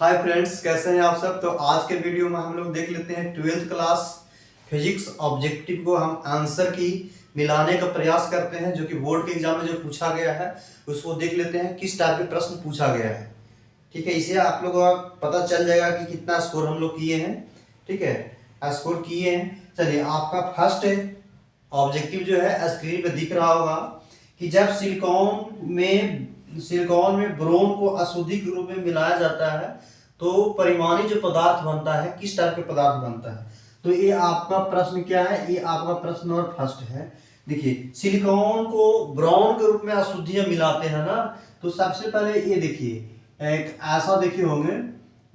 Hi friends, कैसे हैं आप सब। तो आज के वीडियो में हम लोग देख लेते हैं 12th क्लास फिजिक्स ऑब्जेक्टिव को हम आंसर की मिलाने का प्रयास करते हैं, जो कि बोर्ड के एग्जाम में जो पूछा गया है उसको देख लेते हैं किस टाइप के प्रश्न पूछा गया है। ठीक है, इससे आप लोगों को पता चल जाएगा कि कितना स्कोर हम लोग किए हैं। ठीक है, स्कोर किए हैं। चलिए, आपका फर्स्ट ऑब्जेक्टिव जो है स्क्रीन पे दिख रहा होगा कि जब सिलिकॉन में ब्रोम को अशुद्धिक रूप में मिलाया जाता है तो परिमाणी जो पदार्थ बनता है किस टाइप के पदार्थ बनता है। तो ये आपका प्रश्न क्या है, ये आपका प्रश्न नंबर फर्स्ट है। देखिए, सिलिकॉन को ब्राउन के रूप में अशुद्धियां मिलाते हैं ना, तो सबसे पहले ये देखिए एक ऐसा देखे होंगे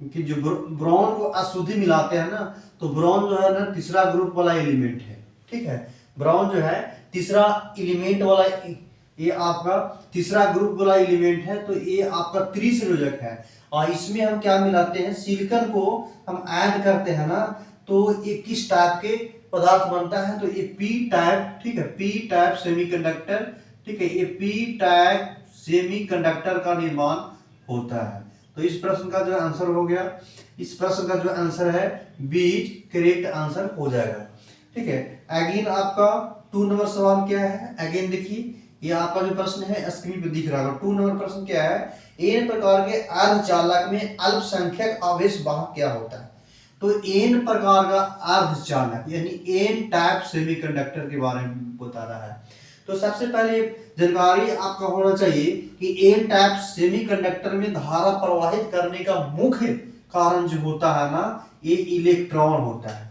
कि जो ब्राउन को अशुद्धि मिलाते हैं ना, तो ब्राउन जो है ना तीसरा ग्रुप वाला एलिमेंट है। ठीक है, ब्राउन जो है तीसरा एलिमेंट वाला, ये आपका तीसरा ग्रुप वाला एलिमेंट है, तो ये आपका त्रिसंयोजक है। और इसमें हम क्या मिलाते हैं, सिलिकॉन को हम ऐड करते हैं ना, तो ये किस टाइप के पदार्थ बनता है, तो ये पी टाइप। ठीक है, पी टाइप सेमीकंडक्टर। ठीक है, ये पी टाइप सेमीकंडक्टर का निर्माण होता है। तो इस प्रश्न का जो आंसर हो गया, इस प्रश्न का जो आंसर है बी करेक्ट आंसर हो जाएगा। ठीक है, अगेन आपका 2 नंबर सवाल क्या है। अगेन देखिए, ये आपका जो प्रश्न है स्क्रीन पे दिख रहा होगा। 2 नंबर प्रश्न क्या है, एन प्रकार के अर्धचालक में अल्पसंख्यक आवेश वाहक क्या होता है। तो एन प्रकार का अर्धचालक यानी एन टाइप सेमीकंडक्टर के बारे में बता रहा है। तो सबसे पहले जानकारी आपका होना चाहिए कि एन टाइप सेमीकंडक्टर में धारा प्रवाहित करने का मुख्य कारण जो होता है ना, ये इलेक्ट्रॉन होता है।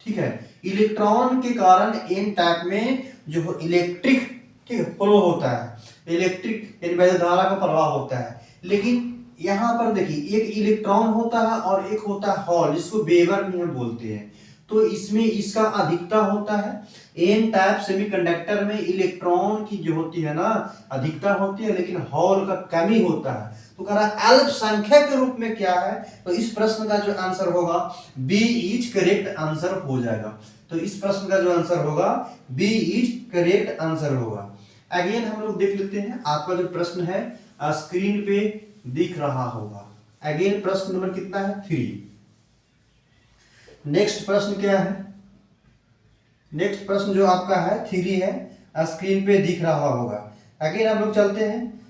ठीक है, इलेक्ट्रॉन के कारण एन टाइप में जो इलेक्ट्रिक, ठीक है, फ्लो होता है, इलेक्ट्रिक यानी वैद्युत धारा का प्रवाह होता है। लेकिन यहाँ पर देखिए, एक इलेक्ट्रॉन होता है और एक होता है हॉल, जिसको वेबर भी हम बोलते हैं। तो इसमें इसका अधिकता होता है। एन टाइप सेमीकंडक्टर में इलेक्ट्रॉन की जो होती है ना अधिकता होती है, लेकिन हॉल का कमी होता है। तो कह रहा अल्पसंख्यक के रूप में क्या है, तो इस प्रश्न का जो आंसर होगा बी इज करेक्ट आंसर हो जाएगा। तो इस प्रश्न का जो आंसर होगा बी इज करेक्ट आंसर होगा। अगेन हम लोग देख लेते हैं, आपका जो प्रश्न है स्क्रीन पे दिख रहा होगा। अगेन प्रश्न नंबर कितना है, 3। नेक्स्ट प्रश्न क्या है, नेक्स्ट प्रश्न जो आपका है 3 है, स्क्रीन पे दिख रहा होगा। अगेन हम लोग चलते हैं।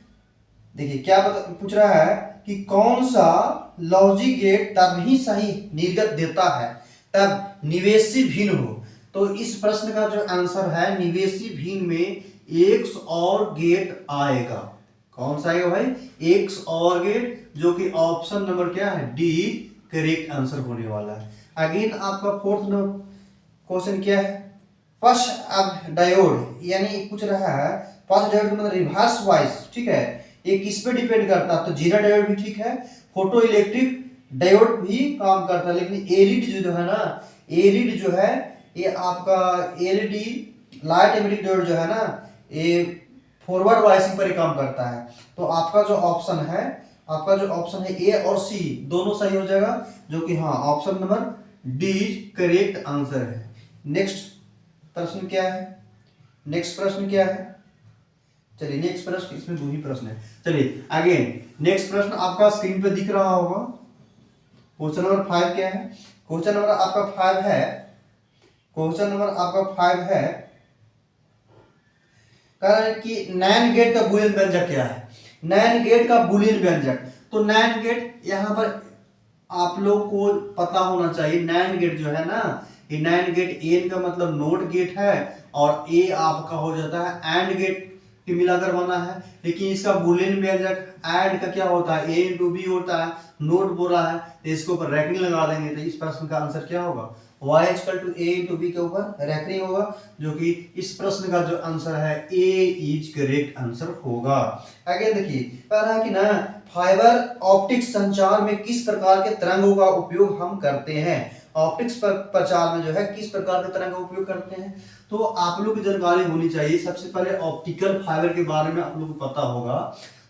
देखिए क्या पूछ रहा है कि कौन सा लॉजिक गेट तभी सही निर्गत देता है तब निवेशी भिन्न हो। तो इस प्रश्न का जो आंसर है निवेशी भिन्न में एक्स और गेट आएगा। कौन सा आएगा भाई, एक्स और गेट, जो कि ऑप्शन नंबर क्या है, डी करेक्ट आंसर होने वाला है। अगेन आपका 4th क्वेश्चन क्या है, फर्स्ट अब डायोड यानी पूछ रहा है फर्स्ट डायोड मतलब रिवर्स वाइज। ठीक है, ये किस पे डिपेंड करता है, तो जीना डायोड भी ठीक है, फोटो इलेक्ट्रिक डायोड भी काम करता है, लेकिन एलईडी जो है ना, एलईडी जो है ये आपका एलईडी लाइट एमिटिंग डायोड जो है ना, ये फॉरवर्ड वाइसिंग पर ही काम करता है। तो आपका जो ऑप्शन है, आपका जो ऑप्शन है ए और सी दोनों सही हो जाएगा, जो कि हाँ option number D correct answer है। नेक्स्ट प्रश्न क्या है, नेक्स्ट प्रश्न क्या है, चलिए नेक्स्ट प्रश्न, इसमें 2 ही प्रश्न है। चलिए अगेन नेक्स्ट प्रश्न आपका स्क्रीन पे दिख रहा होगा। क्वेश्चन नंबर 5 क्या है, क्वेश्चन नंबर आपका 5 है, क्वेश्चन नंबर आपका 5 है कारण कि नैन गेट का बूलियन व्यंजक क्या है। नैन गेट का बूलियन व्यंजक, तो नैन गेट यहाँ पर आप लोग को पता होना चाहिए। नैन गेट जो है ना, ये नैन गेट एन का मतलब नोट गेट है और ए आपका हो जाता है एंड गेट के मिलाकर बना है। लेकिन इसका बूलियन व्यंजक ऐड का क्या होता है, ए इंटू बी होता है, नोट बोला है, तो इसके ऊपर रैकरिंग लगा देंगे। तो इस प्रश्न का आंसर क्या होगा, y equal to A into B के ऊपर रैकरिंग होगा, जो कि इस प्रश्न का जो आंसर है ए इज करेक्ट आंसर होगा। आगे देखिए कह रहा है कि ना फाइबर ऑप्टिक्स संचार में किस प्रकार के तरंगों का उपयोग हम करते हैं। ऑप्टिक्स प्रचार में जो है किस प्रकार के तरंग का उपयोग करते हैं, तो आप लोग की जानकारी होनी चाहिए। सबसे पहले ऑप्टिकल फाइबर के बारे में आप लोग को पता होगा।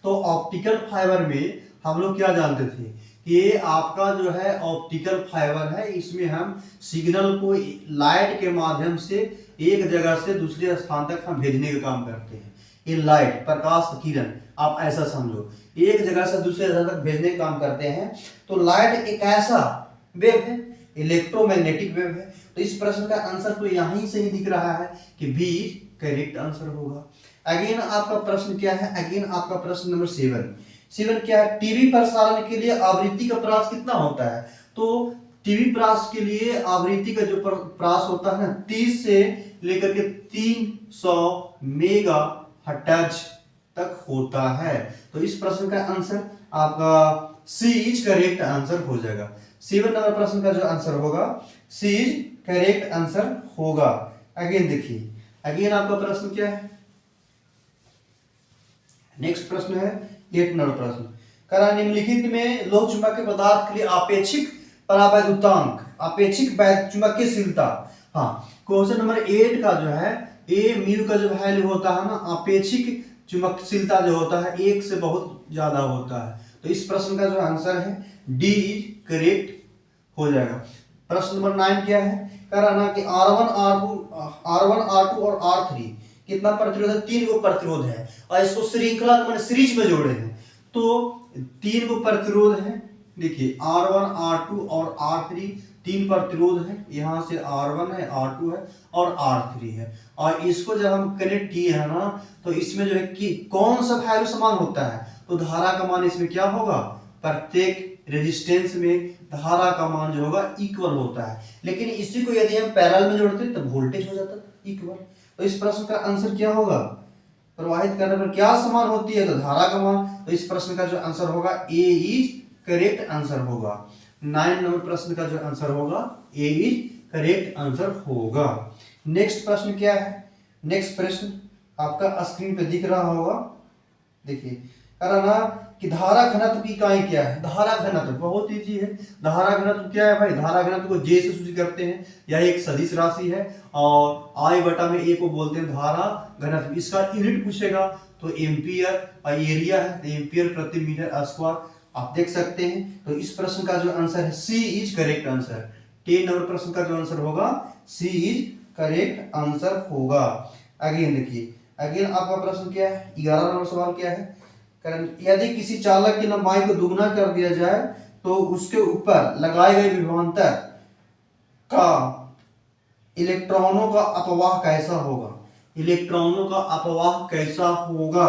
तो ऑप्टिकल फाइबर में हम लोग क्या जानते थे कि ये आपका जो है ऑप्टिकल फाइबर है, इसमें हम सिग्नल को लाइट के माध्यम से एक जगह से दूसरे स्थान तक हम भेजने का काम करते हैं। ये लाइट प्रकाश किरण आप ऐसा समझो एक जगह से दूसरे जगह तक भेजने का काम करते हैं। तो लाइट एक ऐसा वेव है, इलेक्ट्रोमैग्नेटिक वेव है। तो इस प्रश्न का आंसर तो यहीं से ही दिख रहा है कि बी करेक्ट आंसर होगा। अगेन आपका प्रश्न क्या है, अगेन आपका प्रश्न नंबर 7 क्या है, टीवी प्रसारण के लिए आवृत्ति का प्रास कितना होता है। तो टीवी प्रास के लिए आवृत्ति का जो प्रास होता है ना 30 से लेकर के 300 मेगा हर्ट्ज तक होता है। तो इस प्रश्न का आंसर आपका सी इज करेक्ट आंसर हो जाएगा। 7 नंबर प्रश्न का जो आंसर होगा सी इज करेक्ट आंसर होगा। अगेन देखिए, अगेन आपका प्रश्न क्या है, नेक्स्ट प्रश्न है 8 नंबर प्रश्न। करा निम्नलिखित में लोह चुंबकीय पदार्थ के लिए आपेक्षिक परावैद्युतांक, आपेक्षिक चुंबकीयशीलता। हाँ, क्वेश्चन नंबर 8 का जो है ए म्यू का जो वैल्यू होता है ना, आपेक्षिक चुंबकशीलता जो होता है 1 से बहुत ज्यादा होता है। तो इस प्रश्न का जो आंसर है डी इज करेक्ट हो जाएगा। प्रश्न नंबर 9 क्या है, कराना कि R1 R2 और R3 कितना प्रतिरोध है, 3 को प्रतिरोध है और इसको श्रृंखला मैंने सीरीज में जोड़े हैं तो 3 को प्रतिरोध है। देखिए R1 R2 और R3 3 प्रतिरोध है, यहाँ से R1 है, R2 है और R3 है। और इसको जब हम कनेक्ट किए हैं ना तो इसमें जो है कि कौन सा वैल्यू समान होता है, तो धारा का मान इसमें क्या होगा, प्रत्येक रेजिस्टेंस में धारा का मान जो होगा इक्वल होता है। लेकिन इसी को यदि हम पैरेलल में जोड़ते तो वोल्टेज हो जाता इक्वल। तो इस प्रश्न का आंसर क्या होगा, प्रवाहित करने पर क्या समान होती है, तो धारा का मान। तो इस प्रश्न का जो आंसर होगा ए इज करेक्ट आंसर होगा। 9 नंबर प्रश्न का जो आंसर होगा ए इज करेक्ट आंसर होगा। नेक्स्ट प्रश्न क्या है, नेक्स्ट प्रश्न आपका स्क्रीन पे दिख रहा होगा। देखिए ना कि धारा घनत्व की इकाई क्या है। धारा घनत्व बहुत इजी है। धारा घनत्व क्या है भाई, धारा घनत्व को जे से सूचित करते हैं, यह एक सदिश राशि है और आई बटा में ए को बोलते हैं धारा घनत्व। इसका यूनिट पूछेगा तो एम्पियर और एरिया है तो एम्पियर प्रति मीटर स्क्वायर आप देख सकते हैं। तो इस प्रश्न का जो आंसर है सी इज करेक्ट आंसर। 10 नंबर प्रश्न का जो आंसर होगा सी इज करेक्ट आंसर होगा। अगेन देखिए, अगेन आपका प्रश्न क्या है, 11 नंबर सवाल क्या है, यदि किसी चालक की लंबाई को दुगना कर दिया जाए तो उसके ऊपर लगाए गए विभवांतर का इलेक्ट्रॉनों का अपवाह कैसा होगा। इलेक्ट्रॉनों का अपवाह कैसा होगा,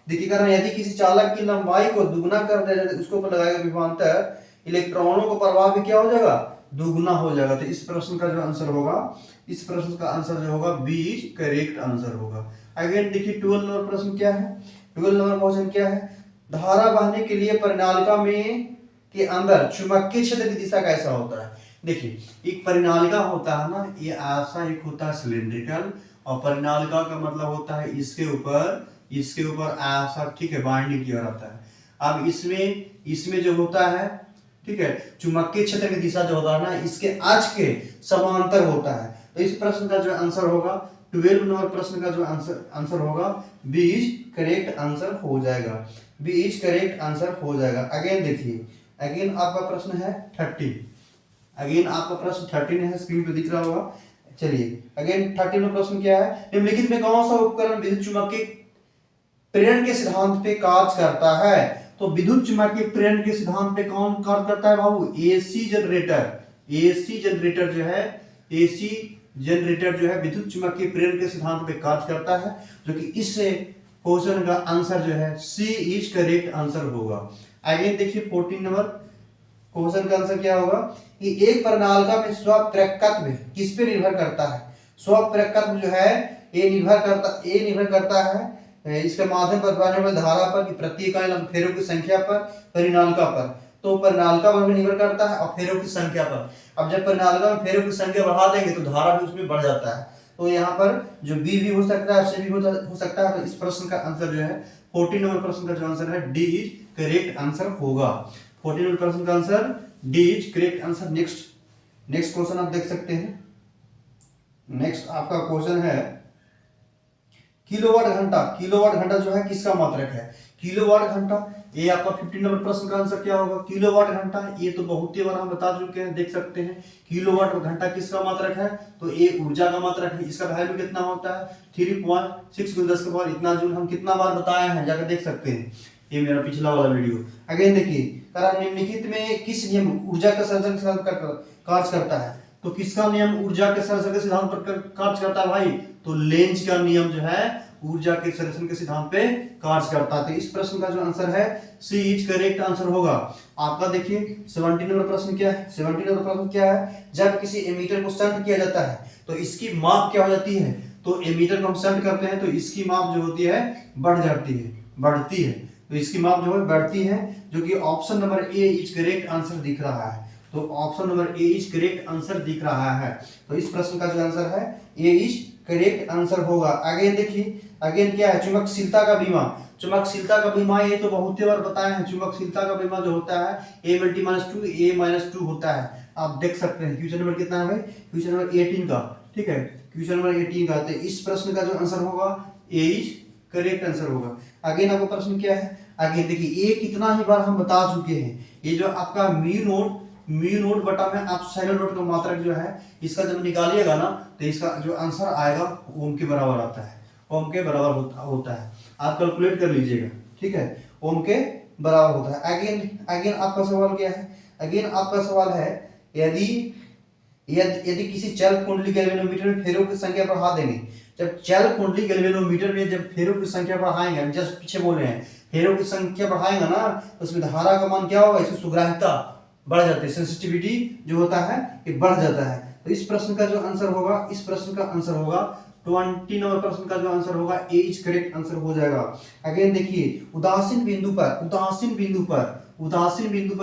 देखिए कारण यदि किसी चालक की लंबाई को दुगना कर दिया जाए उसके ऊपर लगाए गए विभवांतर इलेक्ट्रॉनों का प्रवाह भी क्या हो जाएगा, दुगना हो जाएगा। तो इस प्रश्न का जो आंसर होगा, इस प्रश्न का आंसर जो होगा बी इज करेक्ट आंसर होगा। अगेन देखिए 12 नंबर प्रश्न क्या है, 12 नंबर क्वेश्चन क्या है, धारा बहने के लिए परिनालिका में के अंदर चुंबकीय क्षेत्र की दिशा कैसा होता है। देखिए एक परिनालिका होता है ना, ये ऐसा एक होता है सिलिंड्रिकल और परिनालिका का मतलब होता है इसके ऊपर ऐसा, ठीक है, बाइंडिंग किया रहता है। अब इसमें जो होता है, ठीक है, चुंबकीय क्षेत्र की दिशा जो होता है ना इसके अक्ष के समांतर होता है। तो इस प्रश्न का जो आंसर होगा 12 नंबर प्रश्न का जो आंसर होगा बी इज करेक्ट आंसर हो जाएगा। बी इज करेक्ट आंसर हो जाएगा। अगेन देखिए, अगेन आपका प्रश्न है 13। अगेन आपका प्रश्न 13 है, स्क्रीन पे दिख रहा होगा। चलिए अगेन 13 में प्रश्न क्या है, निम्नलिखित में कौन सा उपकरण विद्युत चुंबकीय प्रेरण के सिद्धांत पे कार्य करता है। तो विद्युत चुंबकीय प्रेरण के सिद्धांत पे कौन कार्य करता है बाबू, एसी जनरेटर। एसी जनरेटर जो है विद्युत चुंबकीय प्रेरण के सिद्धांत पे कार्य करता है, जो कि इस क्वेश्चन का आंसर जो है सी इज करेक्ट आंसर होगा। अगेन देखिए 14 नंबर क्वेश्चन का आंसर क्या होगा कि एक प्रणालिका में स्वप्रकत्व किस पे निर्भर करता है। स्वप्रकत्व जो है ये निर्भर करता है इसके माध्यम पर बहने वाली धारा पर कि प्रति इकाई फेरों की संख्या पर, परिनालिका पर। तो परिनालिका पर भी निर्भर करता है और फेरों की संख्या पर। अब जब परिनालिका में फेरों की संख्या बढ़ा देंगे तो धारा भी उसमें बढ़ जाता है। तो यहाँ पर जो बी भी हो सकता है, सी भी हो सकता है। तो इस प्रश्न का आंसर जो है 14 नंबर प्रश्न का जो आंसर है डी इज करेक्ट आंसर होगा। 14 नंबर प्रश्न का answer D is correct answer. Next question आप देख सकते हैं। नेक्स्ट आपका क्वेश्चन है किलोवाट घंटा जो है किसका मात्रक है, किलोवाट घंटा। ये आपका 15 नंबर प्रश्न का आंसर क्या होगा, किलोवाट घंटा। ये तो बहुत ही बार हम बता चुके हैं, देख सकते हैं किलोवाट घंटा किसका मात्रक है, तो ये ऊर्जा का मात्रक है। इसका वैल्यू कितना होता है 3.6 × 10⁻³ इतना जूल। हम कितना बार बताए हैं, जाकर देख सकते हैं, ये मेरा पिछला वाला वीडियो। अगेन देखिए, निम्नलिखित में किस नियम ऊर्जा का सर्जन के साथ कार्य करता है, तो किसका नियम ऊर्जा के सर्जन के सिद्धांत पर कार्य करता है भाई, तो लेंज का नियम जो है ऊर्जा के सर्जन के सिद्धांत पे कार्य करता है। तो इस प्रश्न का जो आंसर है सी इज करेक्ट आंसर होगा आपका। देखिए 70 नंबर प्रश्न क्या है, 70 नंबर प्रश्न क्या है, जब किसी एमीटर को शंट किया जाता है तो इसकी माप क्या हो जाती है, तो एमीटर को हम शंट करते हैं तो इसकी माप जो होती है बढ़ जाती है, बढ़ती है, तो इसकी माप जो है बढ़ती है, जो कि option number A is correct answer दिख रहा है। तो option number A is correct answer दिख रहा है। तो इस प्रश्न का जो आंसर है ए इज करेक्ट आंसर होगा। आगे देखिए, अगेन क्या है, चुंबकशीलता का बीमा। चुंबकशीलता का बीमा ये तो बहुत ही बार बताए हैं, चुंबकशीलता का बीमा जो होता है A-2 A-2 होता है। आप देख सकते हैं क्वेश्चन नंबर कितना है भाई, क्वेश्चन नंबर 18 का, ठीक है, क्वेश्चन नंबर 18 का। तो इस प्रश्न का जो आंसर होगा ए इज करेक्ट आंसर होगा। अगेन आपका प्रश्न क्या है, आगे देखिए, ये कितना ही बार हम बता चुके हैं, ये जो आपका म्यू नोट बटा में आप साइनोड नोट का मात्रक जो है इसका जब निकालिएगा ना तो इसका जो आंसर आएगा ओम के बराबर आता है, ओम के बराबर होता है। आप कैलकुलेट कर लीजिएगा, ठीक है, ओम के बराबर होता है। अगेन आपका सवाल क्या है, अगेन आपका सवाल है, यदि किसी चल कुंडली गैल्वेनोमीटर में फेरों की संख्या बढ़ा देंगे, जब चल कुंडली गैल्वेनोमीटर में जब फेरों की संख्या बढ़ाएंगे, हम जस्ट पीछे बोल रहे हैं, फेरों की संख्या बढ़ाएंगे ना तो उसमें धारा का मान क्या होगा, इसकी सुग्राह्यता बढ़ जाती है, सेंसिटिविटी जो होता है ये बढ़ जाता है। तो इस प्रश्न का जो आंसर होगा, इस प्रश्न का आंसर होगा 20 नंबर प्रश्न का जो आंसर होगा ए इज करेक्ट आंसर हो जाएगा। अगेन देखिए, उदासीन बिंदु पर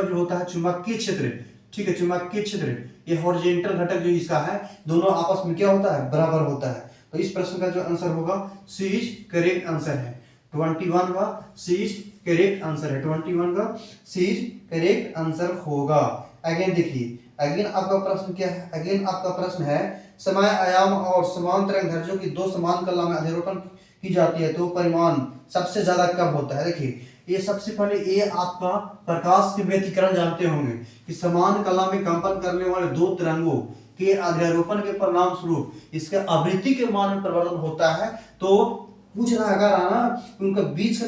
जो होता है चुंबकीय क्षेत्र, ठीक है, चुंबकीय क्षेत्र, ये हॉरिजॉन्टल घटक जो इसका है दोनों आपस में क्या होता है, बराबर होता है। तो इस प्रश्न का जो आंसर होगा सी इज करेक्ट आंसर है। 21 का सी इज करेक्ट आंसर है, 21 का सी इज करेक्ट आंसर होगा। अगेन देखिए, अगेन आपका प्रश्न क्या है, अगेन आपका प्रश्न है, समय आयाम और समान तरंग दैर्ध्यों की दो समान कला में अध्यारोपण की जाती है तो परिमाण सबसे ज्यादा कब होता है। देखिए, ये सबसे पहले ये आपका प्रकाश के व्यतिकरण जानते होंगे कि समान कला में कंपन करने वाले दो तरंगों के अध्यारोपण के परिणाम स्वरूप इसके आवृत्ति के मान में परिवर्तन होता है। तो पूछ रहा अगर ना उनका बीच का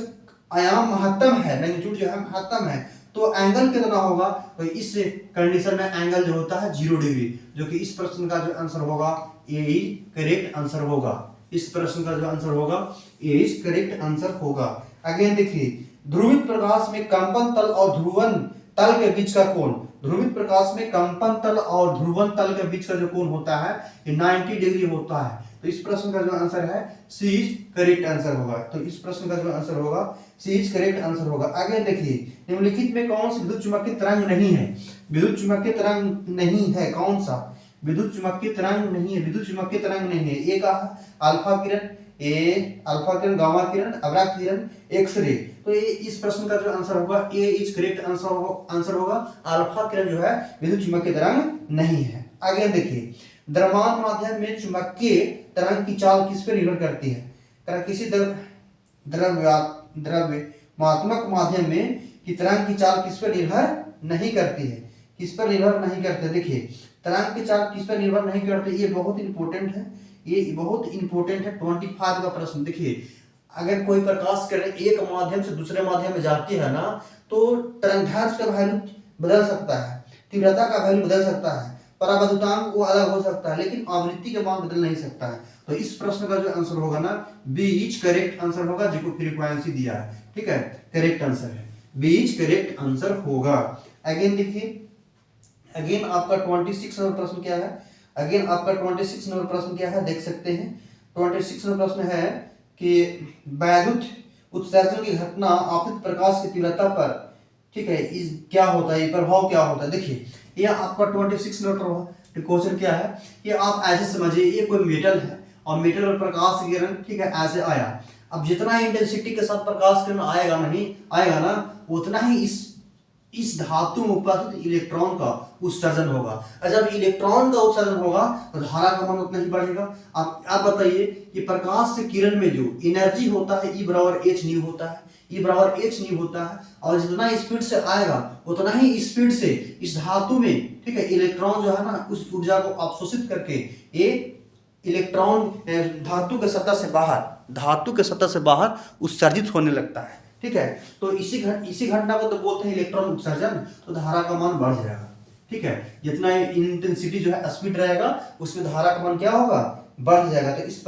आयाम महत्तम है, मैग्नीट्यूड जो है महत्तम है, तो एंगल कितना होगा, तो इस कंडीशन में एंगल जो होता है 0 डिग्री, जो कि इस प्रश्न का जो आंसर होगा ए इज करेक्ट आंसर होगा। इस प्रश्न का जो आंसर होगा ए इज करेक्ट आंसर होगा। अगेन देखिए, ध्रुवित प्रकाश में कंपन तल और ध्रुवन तल के बीच का कोण, ध्रुवित प्रकाश में कंपन तल और ध्रुवन तल के बीच का जो कोण होता है ये 90 डिग्री होता है। तो इस प्रश्न का जो आंसर है सी इज करेक्ट आंसर होगा। तो इस प्रश्न का जो आंसर होगा सी इज करेक्ट आंसर होगा। आगे देखिए, निम्नलिखित में कौन सी विद्युत चुम्बकीय तरंग नहीं है, विद्युत चुम्बकीय तरंग नहीं है, कौन सा विद्युत चुम्बकीय तरंग नहीं है, विद्युत चुम्बकीय तरंग नहीं है। ए का अल्फा किरण, ए अल्फा किरण, गामा किरण, अवराक किरण, एक्सरे। तो ये इस प्रश्न का जो आंसर होगा ए इज करेक्ट आंसर होगा, अल्फा किरण जो है विद्युत चुम्बकीय तरंग नहीं है। आगे देखिए, द्रव्यमान माध्यम में चुंबकीय तरंग की चाल किस पर निर्भर करती है, किसी द्रव्यमात्मक माध्यम में की तरंग की चाल किस पर निर्भर नहीं करती है, किस पर निर्भर नहीं करते। देखिए, तरंग की चाल किस पर निर्भर नहीं करती, ये बहुत इंपॉर्टेंट है, ये बहुत इंपॉर्टेंट है। 25 का प्रश्न देखिए, अगर कोई प्रकाश किरण एक माध्यम से दूसरे माध्यम में जाती है ना तो तरंगदैर्घ्य का वैल्यू बदल सकता है, तीव्रता का वैल्यू बदल सकता है, परावर्तनांक वो अलग हो सकता है, लेकिन आवृत्ति का मान बदल नहीं सकता है। तो इस प्रश्न का जो आंसर होगा ना बी इज करेक्ट आंसर होगा, जिसको फ्रीक्वेंसी दिया है, ठीक है, करेक्ट आंसर है, बी इज करेक्ट आंसर होगा। अगेन देखिए, अगेन आपका 26 नंबर प्रश्न क्या है, अगेन आपका 26 नंबर प्रश्न क्या है, देख सकते हैं। 26 नंबर प्रश्न है कि वैद्युत उत्सर्जन की घटना आपतित प्रकाश की तीव्रता पर, ठीक है, इस क्या होता है, प्रभाव क्या होता है। देखिए, ये आपका 26 नंबर क्वेश्चन क्या है, ये आप ऐसे समझिए, ये कोई मेटल है और मेटल और प्रकाश किरण, ठीक है, ऐसे आया। अब जितना इंटेंसिटी के साथ प्रकाश किरण आएगा ना उतना ही इस इस धातु में उपस्थित इलेक्ट्रॉन का उत्सर्जन होगा। और जब इलेक्ट्रॉन का उत्सर्जन होगा तो धारा का मान उतना ही बढ़ेगा। आप बताइए कि प्रकाश से किरण में जो एनर्जी होता है E बराबर एच न्यू होता है, E बराबर एच न्यू होता है, और जितना स्पीड से आएगा उतना ही स्पीड से इस धातु में, ठीक है, इलेक्ट्रॉन जो है ना उस ऊर्जा को अवशोषित करके ये इलेक्ट्रॉन धातु के सतह से बाहर उत्सर्जित होने लगता है। ठीक है, तो इसी घटना को तो बोलते हैं इलेक्ट्रॉन उत्सर्जन। तो धारा का मान बढ़ जाएगा। ठीक है, जितना इंटेंसिटी जो है स्पीड रहेगा उसमें धारा का मान क्या होगा, बढ़ जाएगा। तो इस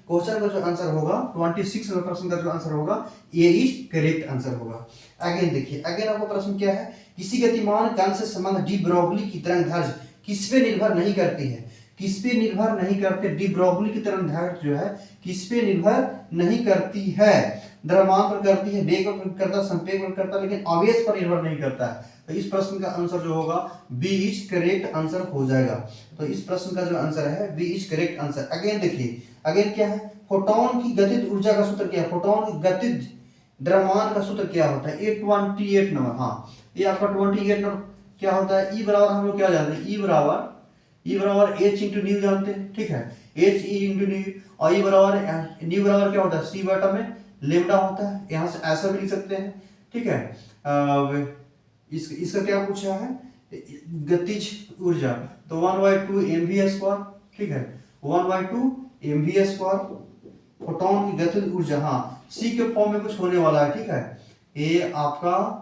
क्वेश्चन का जो आंसर होगा 26 नंबर प्रश्न का जो आंसर होगा ये इज करेक्ट आंसर होगा। अगेन देखिए, अगेन आपको प्रश्न क्या है, किसी गतिमान कण से संबंध डी ब्रोगली की तरंग दैर्घ्य किस पे निर्भर नहीं करती है, किस पे निर्भर नहीं करते, डी ब्रोगली की तरंग दैर्घ्य जो है किस पे निर्भर नहीं करती है, द्रव्यमान पर करती है, वेग पर करता, संवेग पर करता, लेकिन आवेश पर निर्भर नहीं करता है। तो इस प्रश्न का आंसर जो होगा बी इज करेक्ट आंसर हो जाएगा। तो इस प्रश्न का जो आंसर है B is correct answer. Again देखिए, अगेन क्या है, फोटोन की गतिज ऊर्जा का सूत्र क्या है, फोटोन की गतिज द्रव्यमान का सूत्र क्या होता है, 28 नंबर। हाँ, ये आपका 28 नंबर क्या होता है, ई बराबर हम लोग क्या जानते हैं, ई बराबर एच इंटू न्यू जानते हैं। ठीक है, एच ई इंटू न्यू, और ई बराबर न्यू बराबर क्या होता है, सी बटा में लेमडा होता है। यहाँ से ऐसा भी लिख सकते हैं। ठीक है, इसका क्या पूछा है, गतिज ऊर्जा, तो 1/2 mv²। ठीक है, 1/2 mv², फोटोन की गतिज ऊर्जा। हाँ, सी के फॉर्म में कुछ होने वाला है। ठीक है, ये आपका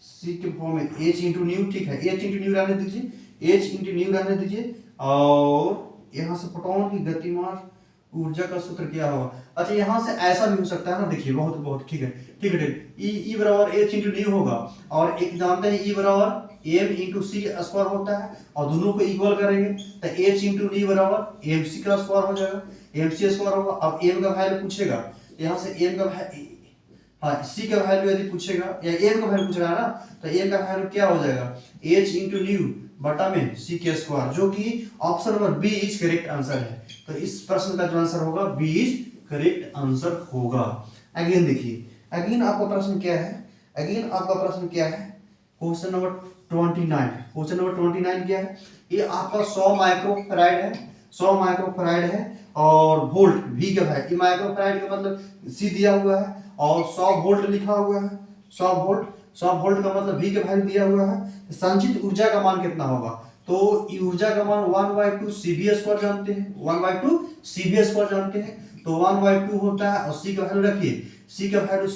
सी के फॉर्म में एच इंटू न्यू। ठीक है, एच इंटू न्यू रहने दीजिए, एच इंटू न्यू रहने दीजिए, और यहाँ से फोटोन की गतिमान ऊर्जा का सूत्र क्या होगा। अच्छा, यहाँ से ऐसा भी हो सकता है ना, देखिए बहुत ठीक है, ठीक है, ई बराबर एच इंटू न्यू होगा, और एक जानते हैं ई बराबर एम इंटू सी स्क्वायर होता है, और दोनों को इक्वल करेंगे तो एच इंटू न्यू बराबर एम सी का स्क्वायर हो जाएगा, एम सी स्क्वायर होगा। अब एम का वैल्यू पूछेगा, यहाँ से एम का हाँ, सी का वैल्यू यदि पूछेगा या एम का वैल्यू पूछेगा ना, तो एम का वैल्यू क्या हो जाएगा, एच इंटू न्यू बटा में सी के स्क्वायर, जो कि option number B is correct answer है। तो इस प्रश्न का जो आंसर होगा बी इज करेक्ट आंसर होगा। अगेन देखिए, अगेन आपका प्रश्न क्या है, अगेन आपका प्रश्न क्या है, क्वेश्चन नंबर 29। क्वेश्चन नंबर 29 क्या है, ये आपका 100 माइक्रोफैराड है, 100 माइक्रोफैराड है, और वोल्ट वी का है। ये माइक्रोफैराड का मतलब सी दिया हुआ है, और 100 वोल्ट लिखा हुआ है, 100 वोल्ट का मतलब वी का वैल्यू दिया हुआ है। संचित ऊर्जा का मान कितना होगा, तो ऊर्जा का मान 1/2 cv² जानते हैं, 1/2 cv² जानते हैं, तो 1/2 होता है, और सी का वैल्यू रखिए, सी का वैल्यू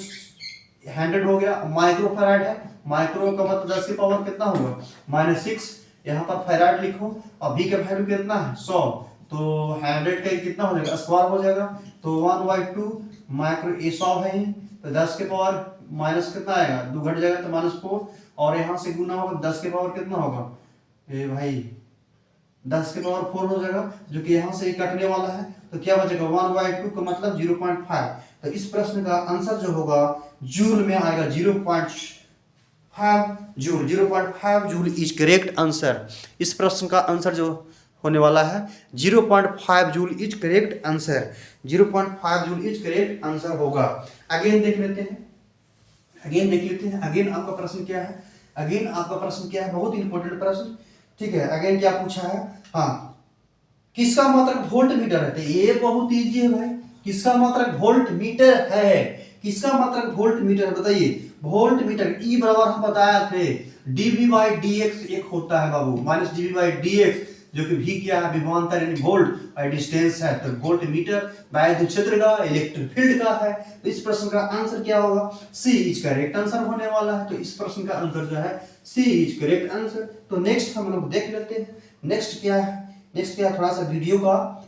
100 हो गया। माइक्रोफैराड है, माइक्रो का मतलब 10 की पावर कितना होगा, -6, यहाँ पर फैराड लिखो, और वी का वैल्यू कितना है 100, तो 100 का कितना हो जाएगा, स्क्वायर हो जाएगा, तो 1/2 माइक्रो, ये 100 है, तो 10 के पावर माइनस कितना आएगा, 2 घट जाएगा तो -4, और यहाँ से गुना होगा 10 के पावर कितना होगा, ये भाई 10 के पावर 4 हो जाएगा, जो कि यहाँ से कटने वाला है, तो क्या बचेगा 1/2 का मतलब 0.5। तो इस प्रश्न का आंसर जो होगा जूल में आएगा, 0.5 joule, 0.5 joule is correct answer. इस प्रश्न का आंसर जो होने वाला है 0.5 joule is correct answer, 0.5 joule is correct answer होगा। अगेन देख लेते हैं, अगेन आपका प्रश्न क्या है, अगेन आपका प्रश्न क्या है, बहुत इंपॉर्टेंट प्रश्न। ठीक है, अगेन क्या पूछा है, हाँ, किसका मात्रक वोल्ट मीटर है, तो ये बहुत इजी है भाई, किसका मात्रक वोल्ट मीटर है, किसका मात्रक वोल्ट मीटर है, बताइए, वोल्ट मीटर। ई बराबर हम बताया थे dV/dx एक होता है बाबू, -dV/dx, जो कि भी क्या है, विभवांतर यानी वोल्ट, और डिस्टेंस है, तो वोल्ट मीटर विद्युत क्षेत्र का, इलेक्ट्रिक फील्ड का है। तो इस प्रश्न का आंसर क्या होगा, सी इज करेक्ट आंसर होने वाला है। तो इस प्रश्न का आंसर जो है सी इज करेक्ट आंसर। तो नेक्स्ट हम लोग देख लेते हैं, नेक्स्ट क्या है, थोड़ा सा वीडियो का